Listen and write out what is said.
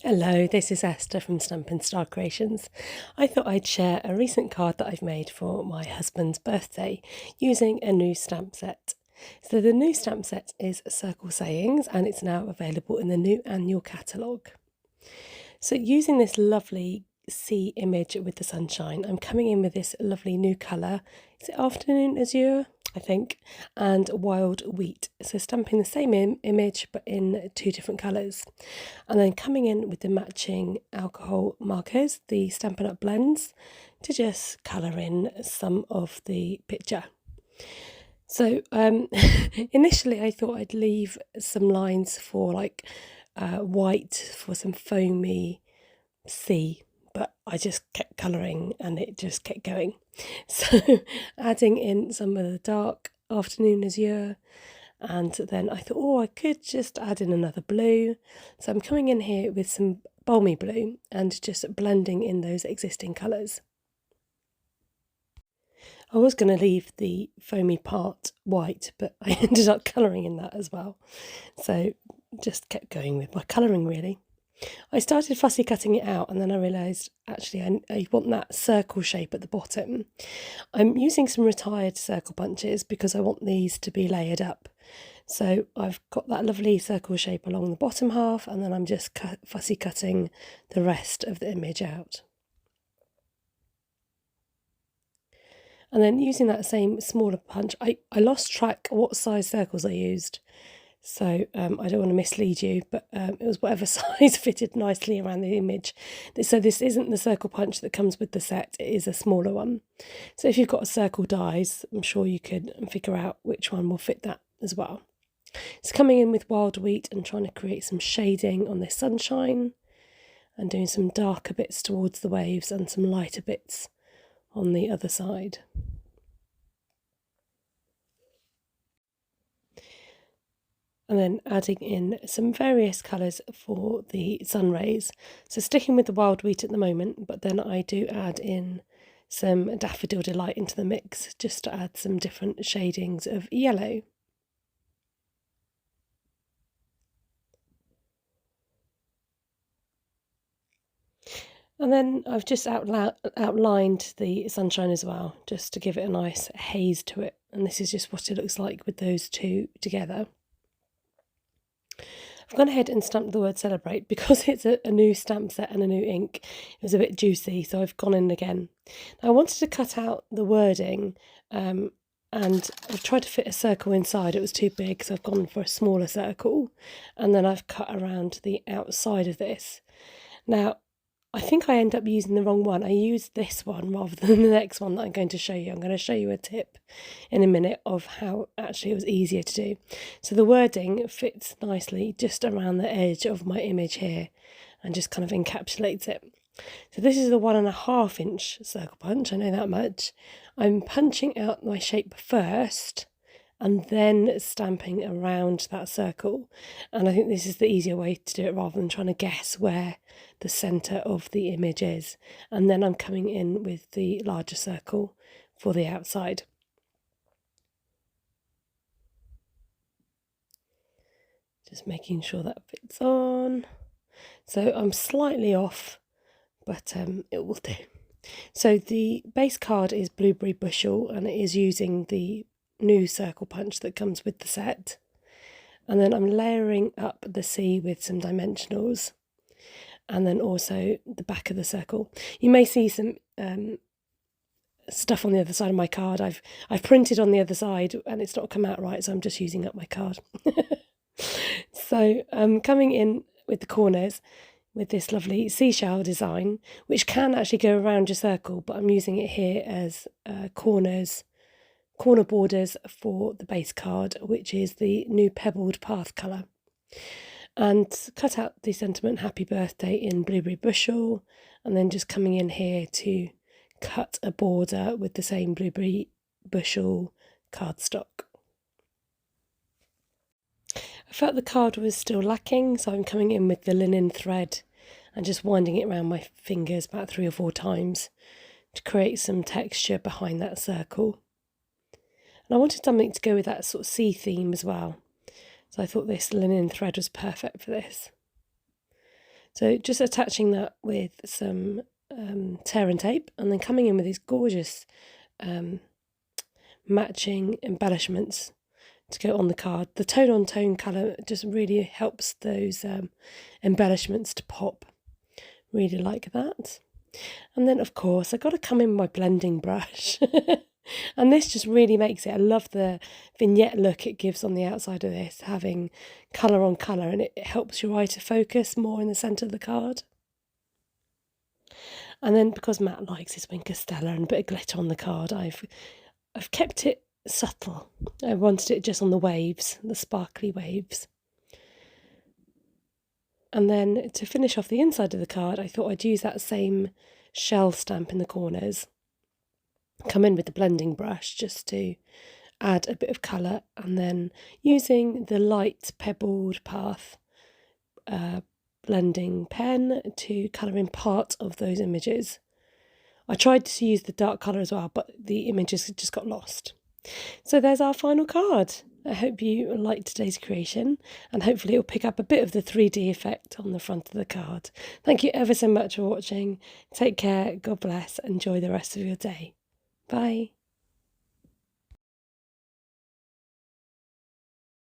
Hello, this is Esther from Stampin' Star Creations. I thought I'd share a recent card that I've made for my husband's birthday using a new stamp set. So the new stamp set is Circle Sayings and it's now available in the new annual catalogue. So using this lovely sea image with the sunshine, I'm coming in with this lovely new colour. Is it Afternoon Azure? I think, and Wild Wheat. So stamping the same image but in two different colours. And then coming in with the matching alcohol markers, the Stampin' Up blends, to just colour in some of the picture. So initially I thought I'd leave some lines for like white for some foamy sea, but I just kept colouring and it just kept going. So adding in some of the dark Afternoon Azure, and then I thought, oh, I could just add in another blue. So I'm coming in here with some balmy blue and just blending in those existing colours. I was going to leave the foamy part white, but I ended up colouring in that as well. So just kept going with my colouring really. I started fussy cutting it out and then I realised actually I want that circle shape at the bottom. I'm using some retired circle punches because I want these to be layered up. So I've got that lovely circle shape along the bottom half and then I'm just fussy cutting the rest of the image out. And then using that same smaller punch, I lost track what size circles I used. So I don't want to mislead you, but it was whatever size fitted nicely around the image. So this isn't the circle punch that comes with the set, it is a smaller one. So if you've got a circle dies, I'm sure you could figure out which one will fit that as well. It's coming in with Wild Wheat and trying to create some shading on this sunshine and doing some darker bits towards the waves and some lighter bits on the other side. And then adding in some various colours for the sun rays. So sticking with the Wild Wheat at the moment, but then I do add in some Daffodil Delight into the mix just to add some different shadings of yellow. And then I've just outlined the sunshine as well, just to give it a nice haze to it. And this is just what it looks like with those two together. I've gone ahead and stamped the word celebrate because it's a new stamp set and a new ink. It was a bit juicy, so I've gone in again. Now I wanted to cut out the wording and I've tried to fit a circle inside. It was too big, so I've gone for a smaller circle. And then I've cut around the outside of this. Now, I think I end up using the wrong one. I used this one rather than the next one that I'm going to show you. I'm going to show you a tip in a minute of how actually it was easier to do. So the wording fits nicely just around the edge of my image here and just kind of encapsulates it. So this is the 1.5 inch circle punch, I know that much. I'm punching out my shape first and then stamping around that circle. And I think this is the easier way to do it rather than trying to guess where the centre of the image is. And then I'm coming in with the larger circle for the outside. Just making sure that fits on. So I'm slightly off, but it will do. So the base card is Blueberry Bushel and it is using the new circle punch that comes with the set. And then I'm layering up the sea with some dimensionals and then also the back of the circle. You may see some stuff on the other side of my card. I've printed on the other side and it's not come out right, so I'm just using up my card. So I'm coming in with the corners with this lovely seashell design, which can actually go around your circle, but I'm using it here as corner borders for the base card, which is the new Pebbled Path colour. And cut out the sentiment Happy Birthday in Blueberry Bushel, and then just coming in here to cut a border with the same Blueberry Bushel cardstock. I felt the card was still lacking, so I'm coming in with the linen thread and just winding it around my fingers about 3 or 4 times to create some texture behind that circle. And I wanted something to go with that sort of sea theme as well. So I thought this linen thread was perfect for this. So just attaching that with some tear and tape, and then coming in with these gorgeous matching embellishments to go on the card. The tone-on-tone colour just really helps those embellishments to pop. Really like that. And then, of course, I've got to come in with my blending brush. And this just really makes it. I love the vignette look it gives on the outside of this, having colour on colour, and it helps your eye to focus more in the centre of the card. And then, because Matt likes his Wink of Stella and a bit of glitter on the card, I've kept it subtle. I wanted it just on the waves, the sparkly waves. And then to finish off the inside of the card, I thought I'd use that same shell stamp in the corners. Come in with the blending brush just to add a bit of colour, and then using the light pebbled path blending pen to colour in part of those images. I tried to use the dark colour as well, but the images just got lost. So there's our final card. I hope you liked today's creation, and hopefully it'll pick up a bit of the 3D effect on the front of the card. Thank you ever so much for watching. Take care, God bless, enjoy the rest of your day. Bye.